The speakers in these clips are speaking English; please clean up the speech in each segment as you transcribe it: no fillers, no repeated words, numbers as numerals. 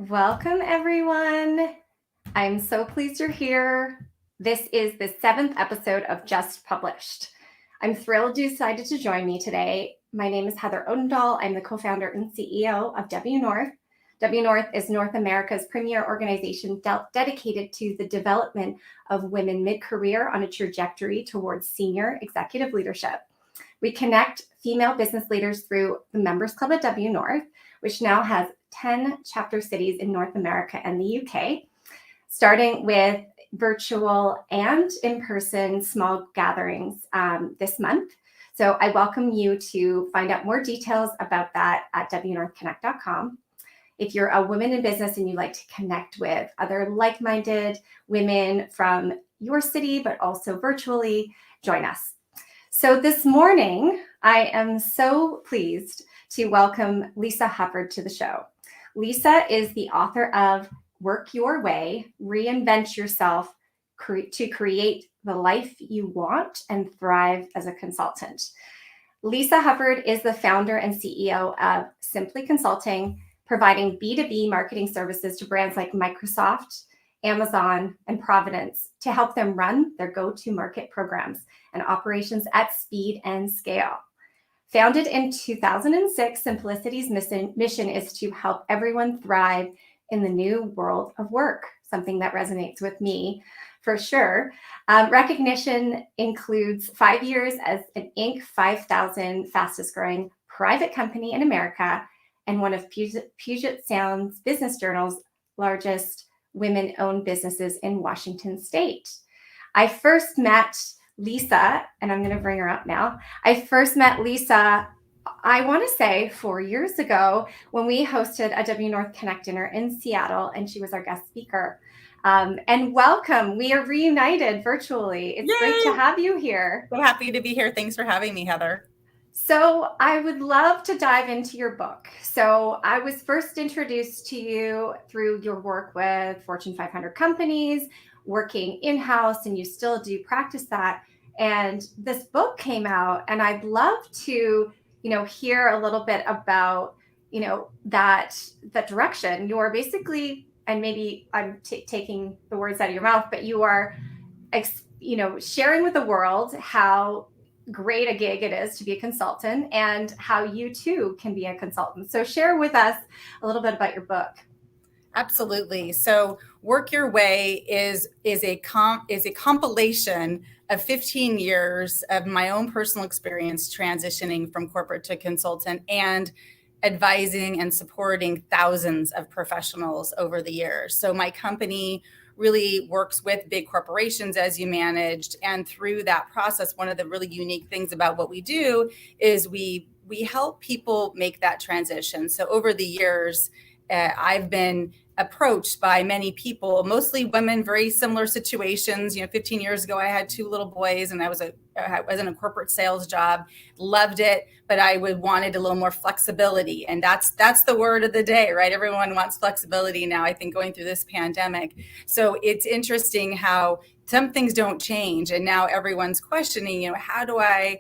Welcome, everyone. I'm so pleased you're here. This is the 7th episode of Just Published. I'm thrilled you decided to join me today. My name is Heather Odendahl. I'm the co-founder and CEO of W North. W North is North America's premier organization dedicated to the development of women mid-career on a trajectory towards senior executive leadership. We connect female business leaders through the Members Club at W North, which now has 10 chapter cities in North America and the UK, starting with virtual and in-person small gatherings this month. So I welcome you to find out more details about that at wnorthconnect.com. If you're a woman in business and you'd like to connect with other like-minded women from your city, but also virtually, join us. So this morning, I am so pleased to welcome Lisa Hufford to the show. Lisa is the author of Work Your Way, Reinvent Yourself to Create the Life You Want and Thrive as a Consultant. Lisa Hufford is the founder and CEO of Simply Consulting, providing B2B marketing services to brands like Microsoft, Amazon, and Providence to help them run their go-to-market programs and operations at speed and scale. Founded in 2006, Simplicity's mission is to help everyone thrive in the new world of work, something that resonates with me for sure. Recognition includes 5 years as an Inc. 5000 fastest growing private company in America and one of Puget Sound's Business Journal's largest women-owned businesses in Washington State. I first met Lisa, and I'm going to bring her up now. I first met Lisa, I want to say 4 years ago when we hosted a W North Connect dinner in Seattle, and she was our guest speaker. And welcome. We are reunited virtually. It's Yay! Great to have you here. So happy to be here. Thanks for having me, Heather. So I would love to dive into your book. So I was first introduced to you through your work with Fortune 500 companies, working in-house, and you still do practice that. And this book came out, and I'd love to, hear a little bit about, that direction. You are basically, and maybe I'm taking the words out of your mouth, but you are, sharing with the world how great a gig it is to be a consultant and how you too can be a consultant. So share with us a little bit about your book. Absolutely. So Work Your Way is a compilation of 15 years of my own personal experience transitioning from corporate to consultant and advising and supporting thousands of professionals over the years. So my company really works with big corporations, as you managed. And through that process, one of the really unique things about what we do is we help people make that transition. So over the years, I've been approached by many people, mostly women, very similar situations. 15 years ago, I had 2 little boys and I was in a corporate sales job, loved it, but I wanted a little more flexibility. And that's the word of the day, right? Everyone wants flexibility now, I think, going through this pandemic. So it's interesting how some things don't change. And now everyone's questioning, how do I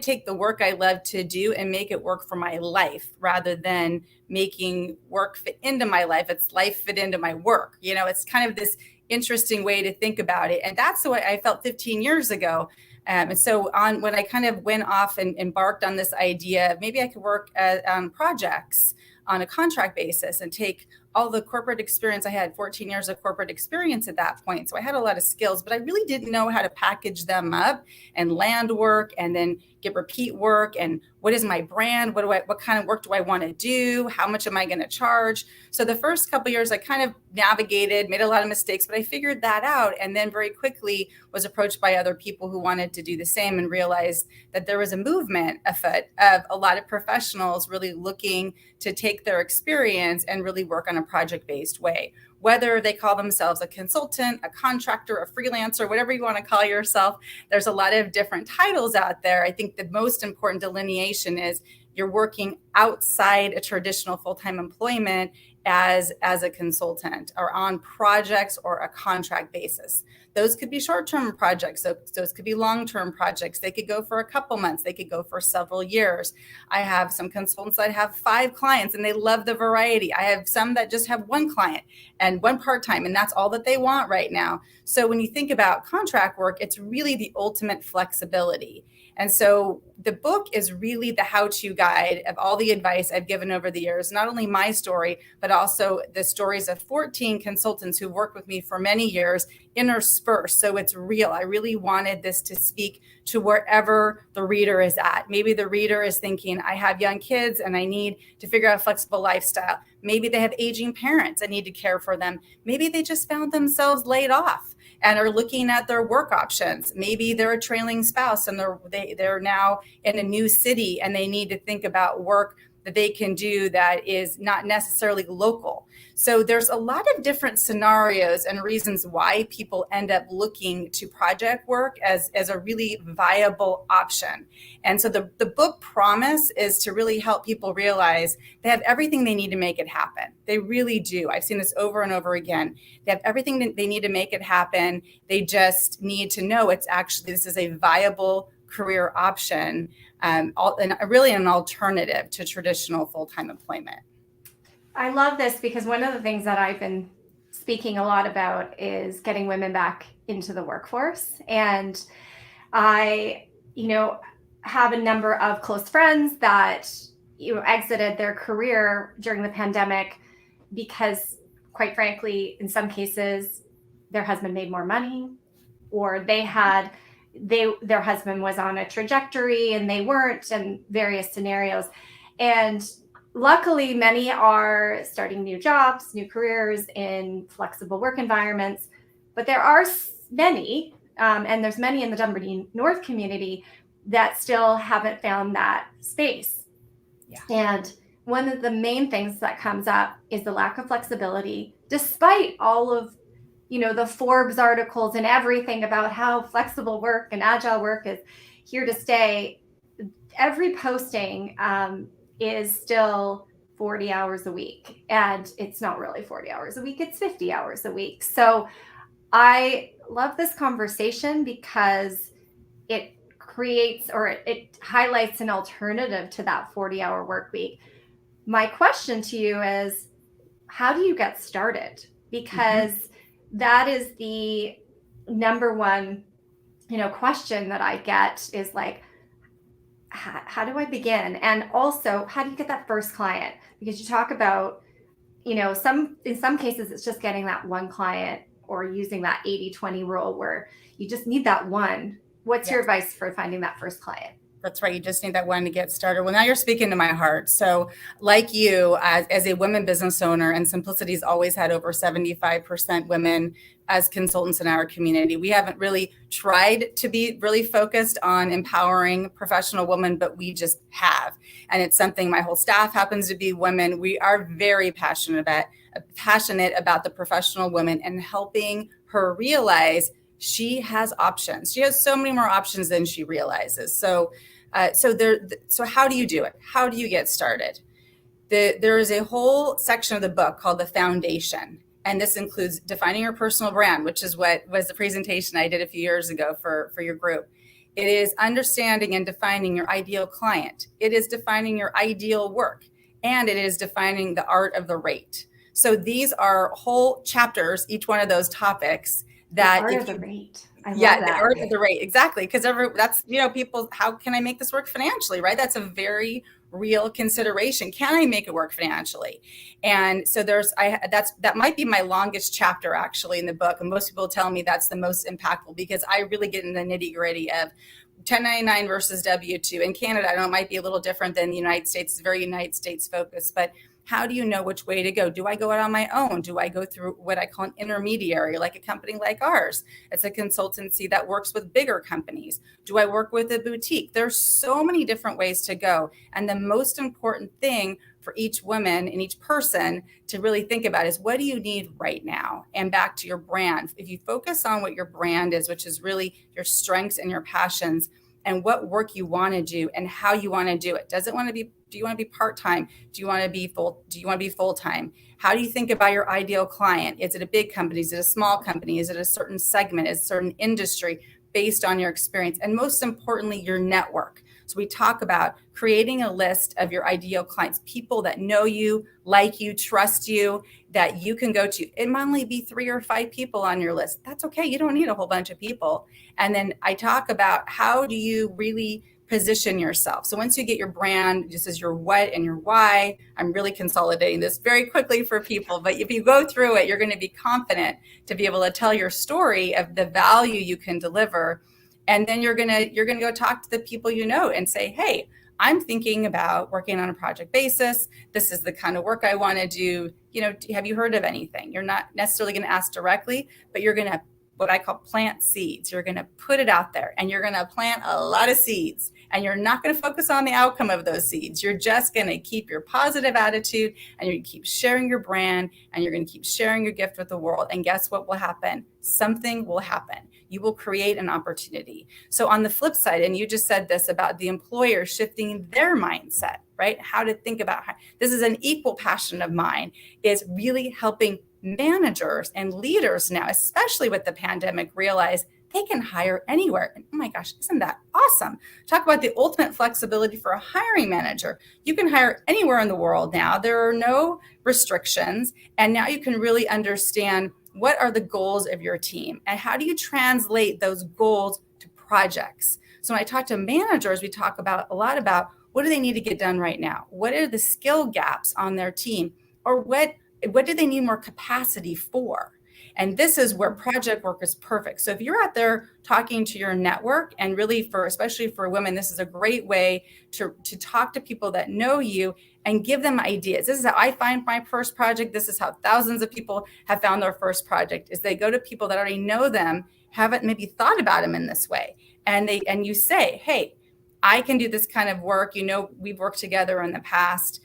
take the work I love to do and make it work for my life rather than making work fit into my life? It's life fit into my work. It's kind of this interesting way to think about it. And that's the way I felt 15 years ago. And so when I kind of went off and embarked on this idea, maybe I could work on projects on a contract basis and take all the corporate experience. I had 14 years of corporate experience at that point. So I had a lot of skills, but I really didn't know how to package them up and land work and then get repeat work. And what is my brand? What kind of work do I want to do? How much am I going to charge? So the first couple of years I kind of navigated, made a lot of mistakes, but I figured that out. And then very quickly was approached by other people who wanted to do the same and realized that there was a movement afoot of a lot of professionals really looking to take their experience and really work on a project-based way. Whether they call themselves a consultant, a contractor, a freelancer, whatever you want to call yourself, there's a lot of different titles out there. I think the most important delineation is you're working outside a traditional full-time employment as a consultant or on projects or a contract basis. Those could be short-term projects. So those could be long-term projects. They could go for a couple months. They could go for several years. I have some consultants that have 5 clients and they love the variety. I have some that just have 1 client and 1 part-time, and that's all that they want right now. So when you think about contract work, it's really the ultimate flexibility. And so the book is really the how-to guide of all the advice I've given over the years, not only my story, but also the stories of 14 consultants who worked with me for many years interspersed. So it's real. I really wanted this to speak to wherever the reader is at. Maybe the reader is thinking, I have young kids and I need to figure out a flexible lifestyle. Maybe they have aging parents. I need to care for them. Maybe they just found themselves laid off and are looking at their work options. Maybe they're a trailing spouse and they're now in a new city and they need to think about work that they can do that is not necessarily local. So there's a lot of different scenarios and reasons why people end up looking to project work as a really viable option. And so the book promise is to really help people realize they have everything they need to make it happen. They really do. I've seen this over and over again. They have everything that they need to make it happen. They just need to know this is a viable career option, and really an alternative to traditional full-time employment. I love this because one of the things that I've been speaking a lot about is getting women back into the workforce. And I, have a number of close friends that, exited their career during the pandemic because, quite frankly, in some cases, their husband made more money, or their husband was on a trajectory and they weren't, and various scenarios. And luckily, many are starting new jobs, new careers in flexible work environments, but there are many, and there's many in the Dunbarton North community that still haven't found that space. Yeah. And one of the main things that comes up is the lack of flexibility, despite all of the Forbes articles and everything about how flexible work and agile work is here to stay. Every posting is still 40 hours a week, and it's not really 40 hours a week, it's 50 hours a week. So I love this conversation because it creates, or it highlights an alternative to that 40-hour work week. My question to you is, how do you get started? Because that is the number one, question that I get is like, how do I begin? And also, how do you get that first client? Because you talk about, in some cases, it's just getting that one client or using that 80-20 rule where you just need that one. What's your advice for finding that first client? That's right. You just need that one to get started. Well, now you're speaking to my heart. So like you, as a women business owner, and Simplicity's always had over 75% women as consultants in our community. We haven't really tried to be really focused on empowering professional women, but we just have. And it's something my whole staff happens to be women. We are very passionate about the professional woman and helping her realize she has options. She has so many more options than she realizes. So how do you do it? How do you get started? There is a whole section of the book called The Foundation. And this includes defining your personal brand, which is what was the presentation I did a few years ago for your group. It is understanding and defining your ideal client. It is defining your ideal work. And it is defining the art of the rate. So these are whole chapters, each one of those topics. The art of the rate. I love that. The art of the rate. Exactly. Because that's, people, how can I make this work financially, right? That's a very real consideration. Can I make it work financially? And so that might be my longest chapter actually in the book. And most people tell me that's the most impactful because I really get in the nitty gritty of 1099 versus W-2. In Canada, I know it might be a little different than the United States. It's very United States focused, but how do you know which way to go? Do I go out on my own? Do I go through what I call an intermediary, like a company like ours? It's a consultancy that works with bigger companies. Do I work with a boutique? There's so many different ways to go. And the most important thing for each woman and each person to really think about is, what do you need right now? And back to your brand. If you focus on what your brand is, which is really your strengths and your passions, and what work you want to do and how you want to do it. Do you want to be part-time? Do you want to be full-time? How do you think about your ideal client? Is it a big company? Is it a small company? Is it a certain segment? Is it a certain industry based on your experience? And most importantly, your network. So we talk about creating a list of your ideal clients, people that know you, like you, trust you, that you can go to. It might only be 3 or 5 people on your list. That's okay. You don't need a whole bunch of people. And then I talk about how do you really position yourself. So once you get your brand, this is your what and your why. I'm really consolidating this very quickly for people, but if you go through it, you're going to be confident to be able to tell your story of the value you can deliver. And then you're going to go talk to the people you know and say, hey, I'm thinking about working on a project basis. This is the kind of work I want to do. Have you heard of anything? You're not necessarily going to ask directly, but you're going to what I call plant seeds. You're going to put it out there and you're going to plant a lot of seeds, and you're not going to focus on the outcome of those seeds. You're just going to keep your positive attitude, and you're going to keep sharing your brand, and you're going to keep sharing your gift with the world. And guess what will happen? Something will happen. You will create an opportunity. So on the flip side, and you just said this about the employer shifting their mindset, right? How to think about this is an equal passion of mine, is really helping managers and leaders now, especially with the pandemic, realize they can hire anywhere. And oh my gosh, isn't that awesome? Talk about the ultimate flexibility for a hiring manager. You can hire anywhere in the world now. There are no restrictions. And now you can really understand what are the goals of your team and how do you translate those goals to projects. So when I talk to managers, we talk about a lot about what do they need to get done right now? What are the skill gaps on their team? Or what do they need more capacity for? And this is where project work is perfect. So if you're out there talking to your network, and really especially for women, this is a great way to talk to people that know you and give them ideas. This is how I find my first project. This is how thousands of people have found their first project, is they go to people that already know them, haven't maybe thought about them in this way. And you say, hey, I can do this kind of work. We've worked together in the past.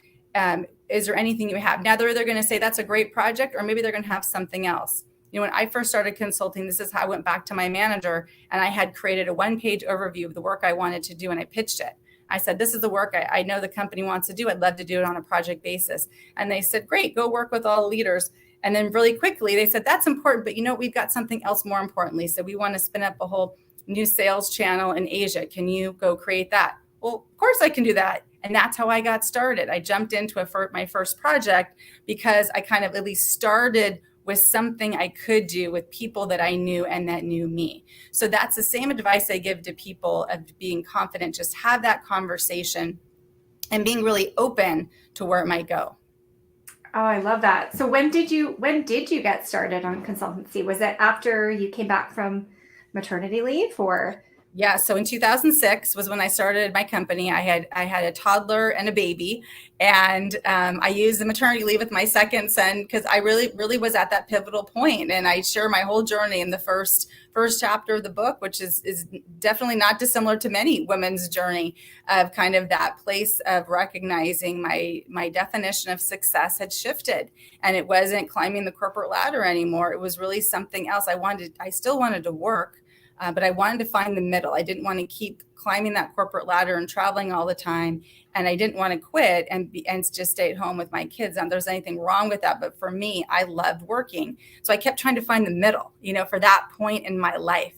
Is there anything you have? Now they're either going to say that's a great project, or maybe they're going to have something else. When I first started consulting, this is how I went back to my manager, and I had created a 1-page overview of the work I wanted to do, and I pitched it. I said, this is the work I know the company wants to do. I'd love to do it on a project basis. And they said, great, go work with all the leaders. And then really quickly, they said, that's important, but we've got something else more importantly. So we want to spin up a whole new sales channel in Asia. Can you go create that? Well, of course I can do that. And that's how I got started. I jumped into my first project because I kind of at least started with something I could do with people that I knew and that knew me. So that's the same advice I give to people of being confident. Just have that conversation and being really open to where it might go. Oh, I love that. So when did you get started on consultancy? Was it after you came back from maternity leave, or? Yeah. So in 2006 was when I started my company. I had a toddler and a baby, and I used the maternity leave with my second son because I really was at that pivotal point. And I share my whole journey in the first chapter of the book, which is definitely not dissimilar to many women's journey of kind of that place of recognizing my definition of success had shifted, and it wasn't climbing the corporate ladder anymore. It was really something else. I still wanted to work. But I wanted to find the middle. I didn't want to keep climbing that corporate ladder and traveling all the time. And I didn't want to quit and just stay at home with my kids. And there's anything wrong with that. But for me, I loved working. So I kept trying to find the middle, for that point in my life.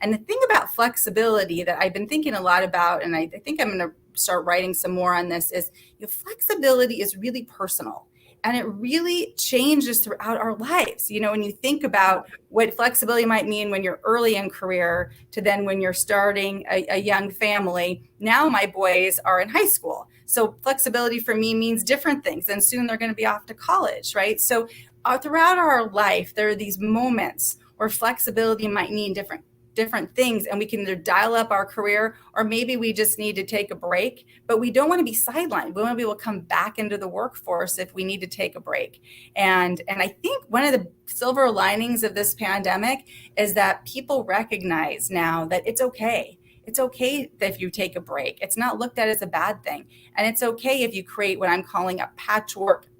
And the thing about flexibility that I've been thinking a lot about, and I think I'm going to start writing some more on this, is flexibility is really personal. And it really changes throughout our lives. When you think about what flexibility might mean when you're early in career to then when you're starting a young family. Now my boys are in high school. So flexibility for me means different things. And soon they're going to be off to college, right? So throughout our life, there are these moments where flexibility might mean different things, and we can either dial up our career, or maybe we just need to take a break, but we don't want to be sidelined. We want to be able to come back into the workforce if we need to take a break. And I think one of the silver linings of this pandemic is that people recognize now that it's okay. It's okay if you take a break. It's not looked at as a bad thing. And it's okay if you create what I'm calling a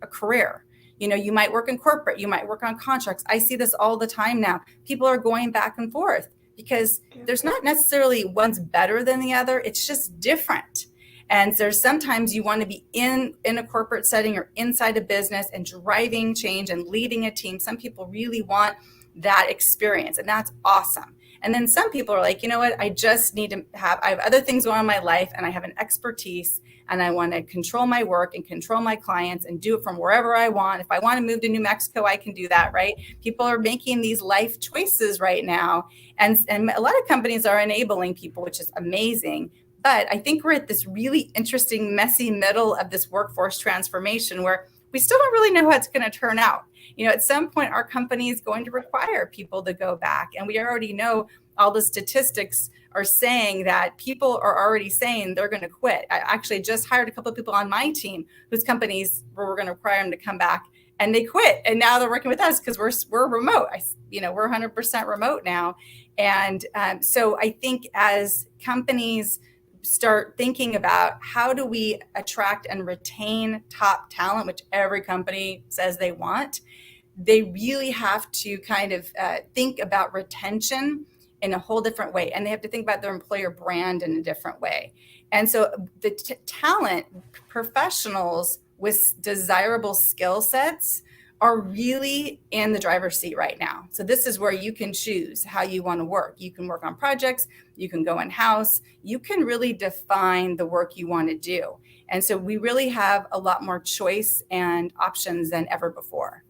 career. You might work in corporate, you might work on contracts. I see this all the time now. People are going back and forth. because there's not necessarily one's better than the other. It's just different. And there's sometimes you want to be in a corporate setting or inside a business and driving change and leading a team. Some people really want that experience, and that's awesome. And then some people are like, you know what, I just need to I have other things going on in my life, and I have an expertise, and I want to control my work and control my clients and do it from wherever I want. If I want to move to New Mexico, I can do that, right? People are making these life choices right now. And a lot of companies are enabling people, which is amazing. But I think we're at this really interesting, messy middle of this workforce transformation where we still don't really know how it's going to turn out. You know, at some point, our company is going to require people to go back. And we already know all the statistics are saying that people are already saying they're going to quit. I actually just hired a couple of people on my team whose companies were going to require them to come back, and they quit. And now they're working with us because we're remote. We're 100% remote now. And so I think as companies start thinking about how do we attract and retain top talent, which every company says they want, they really have to kind of think about retention in a whole different way. And they have to think about their employer brand in a different way. And so the talent professionals with desirable skill sets are really in the driver's seat right now. So this is where you can choose how you want to work. You can work on projects, you can go in-house, you can really define the work you want to do. And so we really have a lot more choice and options than ever before.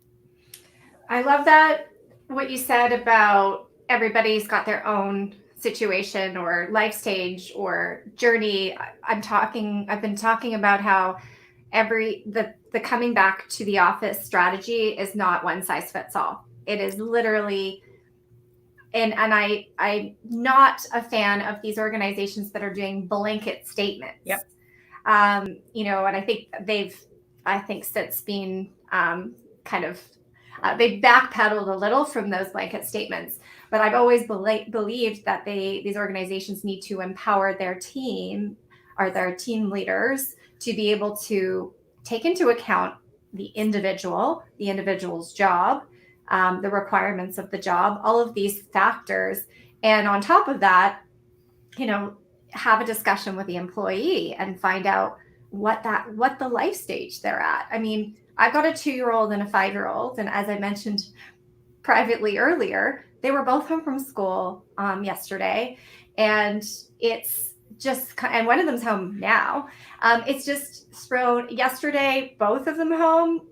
I love that, what you said about everybody's got their own situation or life stage or journey. I've been talking about how the coming back to the office strategy is not one size fits all. It is literally, and I'm not a fan of these organizations that are doing blanket statements. Yep. And I think since being they've backpedaled a little from those blanket statements. But I've always believed that these organizations need to empower their team or their team leaders to be able to take into account the individual's job, the requirements of the job, all of these factors. And on top of that, have a discussion with the employee and find out what the life stage they're at. I mean, I've got a 2-year-old and a 5-year-old. And as I mentioned privately earlier, they were both home from school yesterday. And it's just, and one of them's home now. It's just thrown yesterday, both of them home.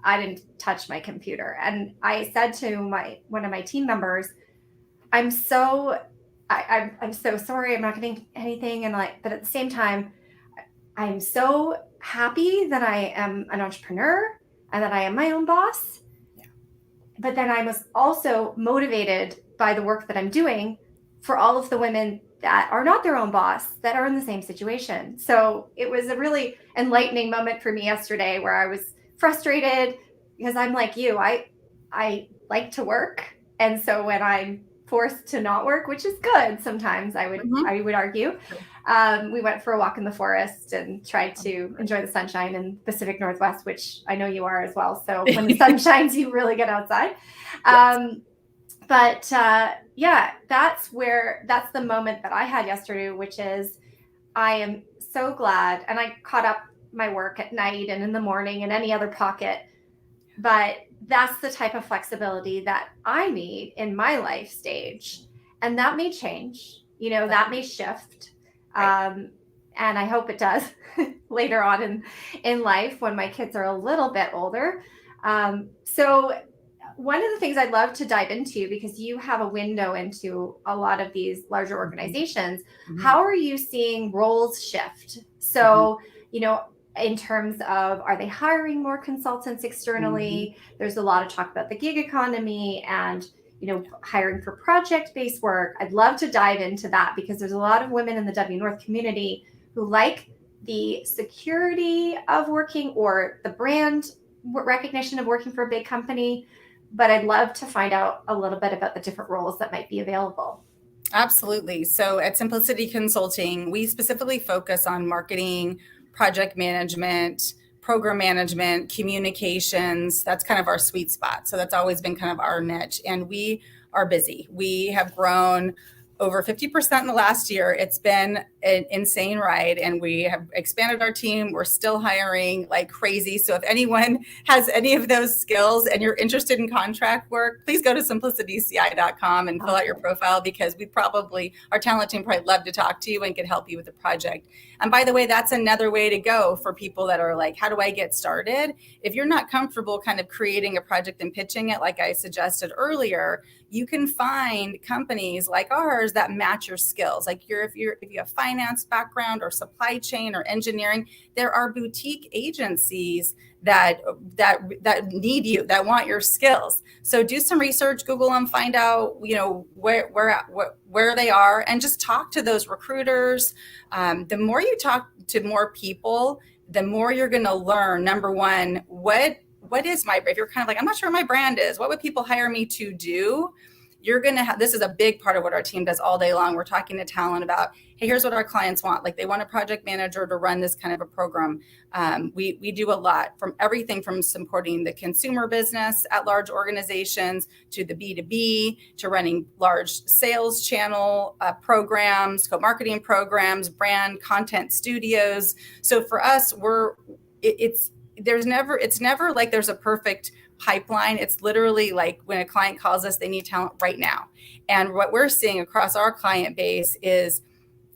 I didn't touch my computer. And I said to one of my team members, I'm so sorry. I'm not getting anything. And but at the same time, I'm so happy that I am an entrepreneur and that I am my own boss. Yeah. But then I was also motivated by the work that I'm doing for all of the women that are not their own boss, that are in the same situation. So it was a really enlightening moment for me yesterday where I was frustrated because I'm like you, I like to work. And so when I'm forced to not work, which is good sometimes, I would argue. We went for a walk in the forest and tried to enjoy the sunshine in the Pacific Northwest, which I know you are as well. So when the sun shines, you really get outside. Yes. That's the moment that I had yesterday, which is I am so glad. And I caught up my work at night and in the morning and any other pocket. But that's the type of flexibility that I need in my life stage. And that may change, that may shift. Right. And I hope it does later on in life when my kids are a little bit older. So one of the things I'd love to dive into, because you have a window into a lot of these larger organizations, how are you seeing roles shift? So, in terms of, are they hiring more consultants externally? There's a lot of talk about the gig economy and, hiring for project-based work. I'd love to dive into that because there's a lot of women in the W North community who like the security of working or the brand recognition of working for a big company. But I'd love to find out a little bit about the different roles that might be available. Absolutely. So at Simplicity Consulting, we specifically focus on marketing, project management, program management, communications. That's kind of our sweet spot. So that's always been kind of our niche. And we are busy. We have grown over 50% in the last year. It's been an insane ride, and we have expanded our team. We're still hiring like crazy. So if anyone has any of those skills and you're interested in contract work, please go to simplicityci.com and fill out your profile, because our talent team probably love to talk to you and can help you with the project. And by the way, that's another way to go for people that are like, how do I get started? If you're not comfortable kind of creating a project and pitching it, like I suggested earlier, you can find companies like ours that match your skills. Like if you have finance background or supply chain or engineering, there are boutique agencies that need you, that want your skills. So do some research, Google them, find out where they are, and just talk to those recruiters. The more you talk to more people, the more you're going to learn. Number one, what is if you're kind of like, I'm not sure what my brand is, what would people hire me to do? You're going to have, this is a big part of what our team does all day long. We're talking to talent about, hey, here's what our clients want. Like they want a project manager to run this kind of a program. We do a lot, from everything from supporting the consumer business at large organizations to the B2B, to running large sales channel programs, co-marketing programs, brand content studios. So for us, it's never like there's a perfect pipeline. It's literally like when a client calls us, they need talent right now. And what we're seeing across our client base is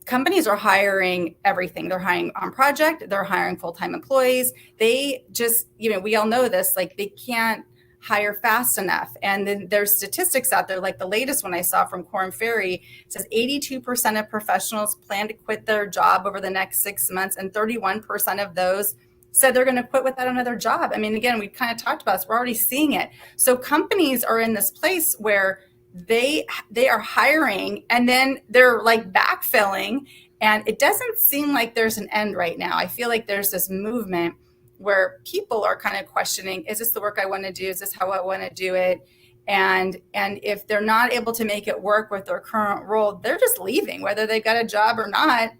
companies are hiring everything. They're hiring on project, they're hiring full-time employees. They just, we all know this, like they can't hire fast enough. And then there's statistics out there, like the latest one I saw from Korn Ferry says 82% of professionals plan to quit their job over the next 6 months, and 31% of those said they're going to quit without another job. I mean, again, we kind of talked about this. We're already seeing it. So companies are in this place where they are hiring, and then they're like backfilling, and it doesn't seem like there's an end right now. I feel like there's this movement where people are kind of questioning, is this the work I want to do? Is this how I want to do it? And if they're not able to make it work with their current role, they're just leaving, whether they've got a job or not.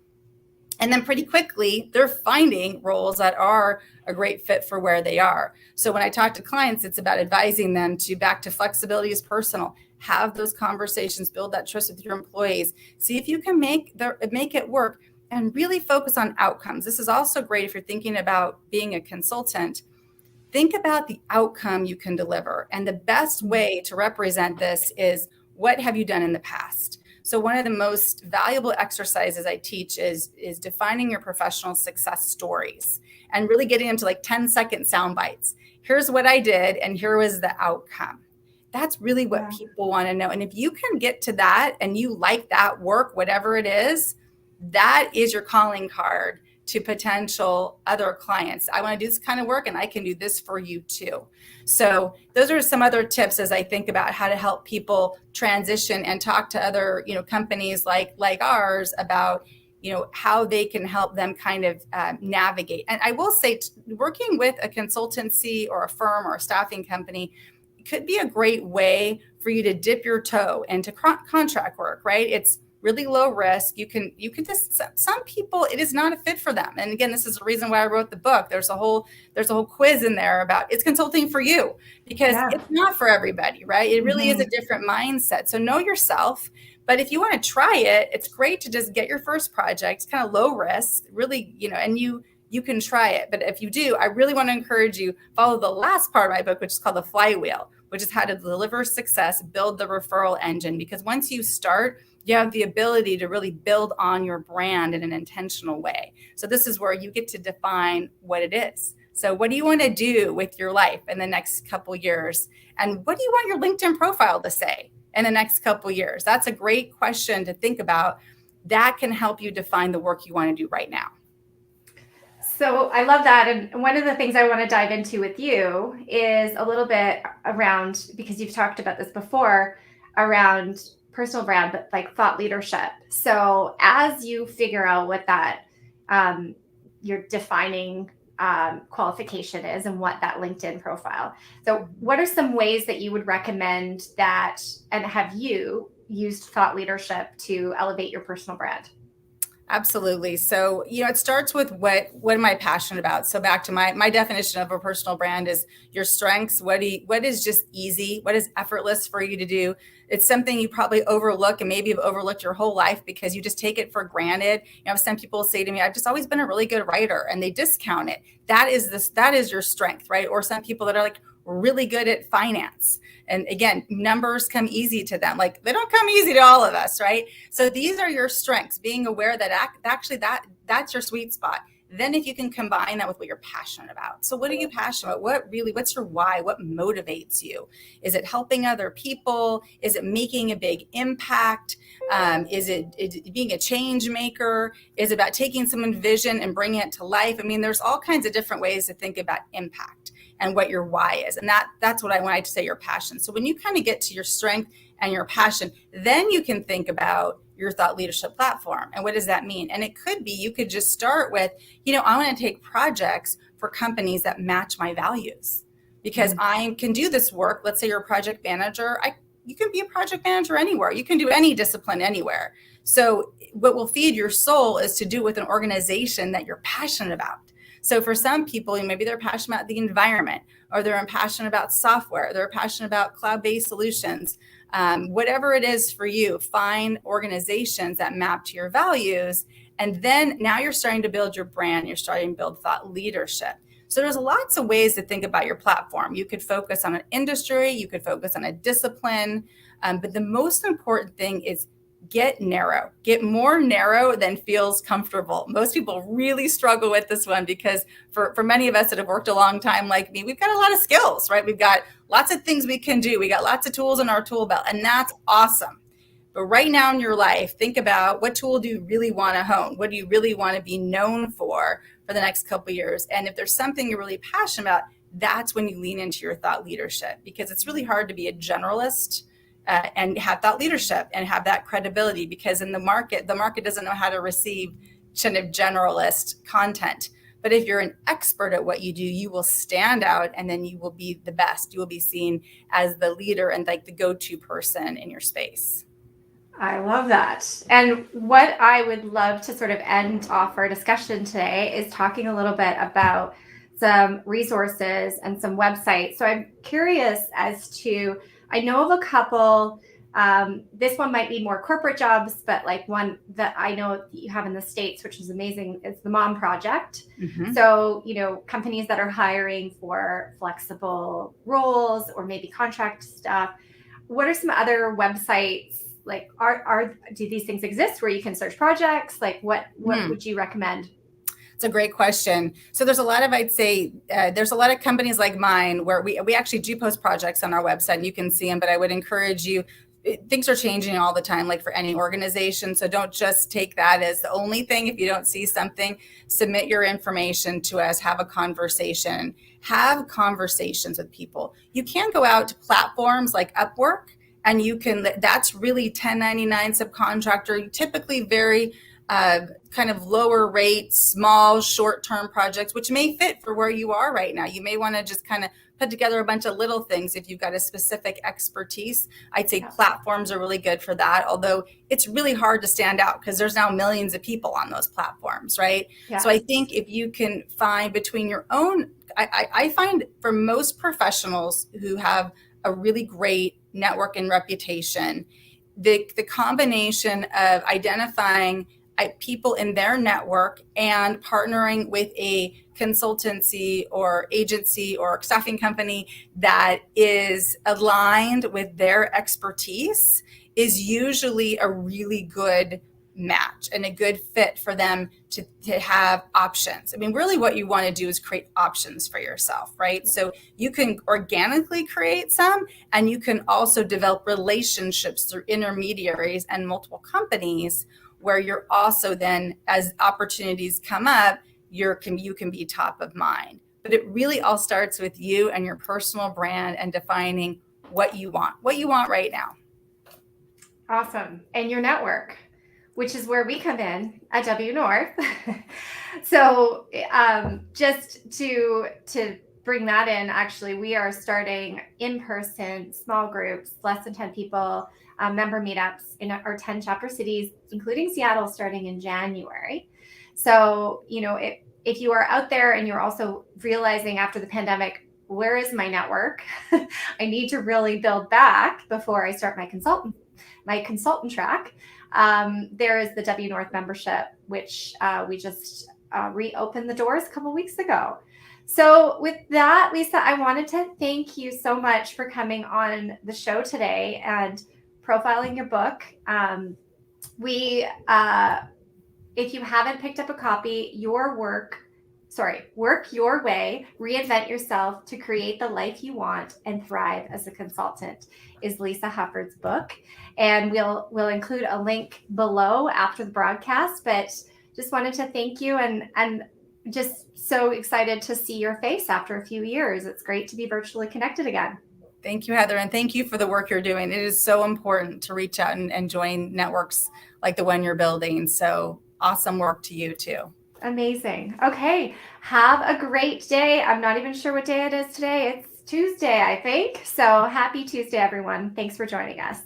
And then pretty quickly, they're finding roles that are a great fit for where they are. So when I talk to clients, it's about advising them back to flexibility is personal. Have those conversations, build that trust with your employees. See if you can make it work, and really focus on outcomes. This is also great if you're thinking about being a consultant. Think about the outcome you can deliver. And the best way to represent this is, what have you done in the past? So one of the most valuable exercises I teach is defining your professional success stories, and really getting into like 10-second sound bites. Here's what I did, and here was the outcome. That's really what people want to know. And if you can get to that, and you like that work, whatever it is, that is your calling card to potential other clients. I want to do this kind of work, and I can do this for you too. So those are some other tips as I think about how to help people transition and talk to other, companies like ours about, how they can help them kind of navigate. And I will say, working with a consultancy or a firm or a staffing company could be a great way for you to dip your toe into contract work, right? It's really low risk. You can just, some people, it is not a fit for them. And again, this is the reason why I wrote the book. There's a whole quiz in there about, it's consulting for you, because it's not for everybody, right? It really is a different mindset. So know yourself. But if you want to try it, it's great to just get your first project. It's kind of low risk, really, and you can try it. But if you do, I really want to encourage you, follow the last part of my book, which is called The Flywheel, which is how to deliver success, build the referral engine. Because once you start, you have the ability to really build on your brand in an intentional way. So this is where you get to define what it is. So what do you want to do with your life in the next couple years? And what do you want your LinkedIn profile to say in the next couple years? That's a great question to think about. That can help you define the work you want to do right now. So I love that. And one of the things I want to dive into with you is a little bit around, because you've talked about this before, around personal brand, but like thought leadership. So as you figure out what that your defining qualification is and what that LinkedIn profile. So what are some ways that you would recommend that, and have you used thought leadership to elevate your personal brand? Absolutely. So, it starts with what am I passionate about? So back to my definition of a personal brand is your strengths. What is just easy? What is effortless for you to do? It's something you probably overlook and maybe have overlooked your whole life because you just take it for granted. Some people say to me, I've just always been a really good writer, and they discount it. That is your strength, right? Or some people that are like really good at finance. And again, numbers come easy to them. Like they don't come easy to all of us, right? So these are your strengths, being aware that actually that's your sweet spot. Then if you can combine that with what you're passionate about. So what are you passionate about? What's your why? What motivates you? Is it helping other people? Is it making a big impact? Is it being a change maker? Is it about taking someone's vision and bringing it to life? I mean, there's all kinds of different ways to think about impact and what your why is. And that's what I want to say, your passion. So when you kind of get to your strength and your passion, then you can think about your thought leadership platform. And what does that mean? And it could be, you could just start with, I want to take projects for companies that match my values, because I can do this work. Let's say you're a project manager. You can be a project manager anywhere. You can do any discipline anywhere. So what will feed your soul is to do it with an organization that you're passionate about. So for some people, maybe they're passionate about the environment, or they're passionate about software, they're passionate about cloud-based solutions. Whatever it is for you, find organizations that map to your values. And then now you're starting to build your brand. You're starting to build thought leadership. So there's lots of ways to think about your platform. You could focus on an industry, you could focus on a discipline. But the most important thing is get narrow, get more narrow than feels comfortable. Most people really struggle with this one because for many of us that have worked a long time like me, we've got a lot of skills, right? We've got lots of things we can do. We got lots of tools in our tool belt, and that's awesome. But right now in your life, think about, what tool do you really want to hone? What do you really want to be known for the next couple of years? And if there's something you're really passionate about, that's when you lean into your thought leadership, because it's really hard to be a generalist and have thought leadership and have that credibility, because in the market doesn't know how to receive kind of generalist content. But if you're an expert at what you do, you will stand out, and then you will be the best. You will be seen as the leader and like the go-to person in your space. I love that. And what I would love to sort of end off our discussion today is talking a little bit about some resources and some websites. So I'm curious as to, I know of a couple, this one might be more corporate jobs, but like one that I know that you have in the States, which is amazing, is the Mom Project. Mm-hmm. So, companies that are hiring for flexible roles or maybe contract stuff. What are some other websites? Like, do these things exist where you can search projects? Like what would you recommend? It's a great question. So there's a lot of, I'd say, there's a lot of companies like mine where we actually do post projects on our website, and you can see them, but I would encourage you, things are changing all the time, like for any organization. So don't just take that as the only thing. If you don't see something, submit your information to us, have a conversation, have conversations with people. You can go out to platforms like Upwork, and that's really 1099 subcontractor, typically very kind of lower rate, small, short-term projects, which may fit for where you are right now. You may want to just kind of put together a bunch of little things if you've got a specific expertise. I'd say platforms are really good for that, although it's really hard to stand out because there's now millions of people on those platforms, right? Yes. So I think if you can find between your own, I find for most professionals who have a really great network and reputation, the combination of identifying people in their network and partnering with a consultancy or agency or staffing company that is aligned with their expertise is usually a really good match and a good fit for them to have options. I mean, really what you want to do is create options for yourself, right? So you can organically create some, and you can also develop relationships through intermediaries and multiple companies where you're also then, as opportunities come up, you can be top of mind. But it really all starts with you and your personal brand and defining what you want right now. Awesome. And your network, which is where we come in at W North. So just to bring that in, actually, we are starting in-person small groups, less than 10 people, member meetups in our 10 chapter cities, including Seattle, starting in January. So, if you are out there and you're also realizing after the pandemic, where is my network? I need to really build back before I start my consultant track. There is the W North membership, which we just reopened the doors a couple weeks ago. So with that, Lisa, I wanted to thank you so much for coming on the show today and profiling your book. If you haven't picked up a copy, Work Your Way, Reinvent Yourself to Create the Life You Want and Thrive as a Consultant is Lisa Hufford's book. And we'll include a link below after the broadcast, but just wanted to thank you and just so excited to see your face after a few years. It's great to be virtually connected again. Thank you, Heather, and thank you for the work you're doing. It is so important to reach out and join networks like the one you're building. So awesome work to you too. Amazing. Okay. Have a great day. I'm not even sure what day it is today. It's Tuesday, I think. So happy Tuesday, everyone. Thanks for joining us.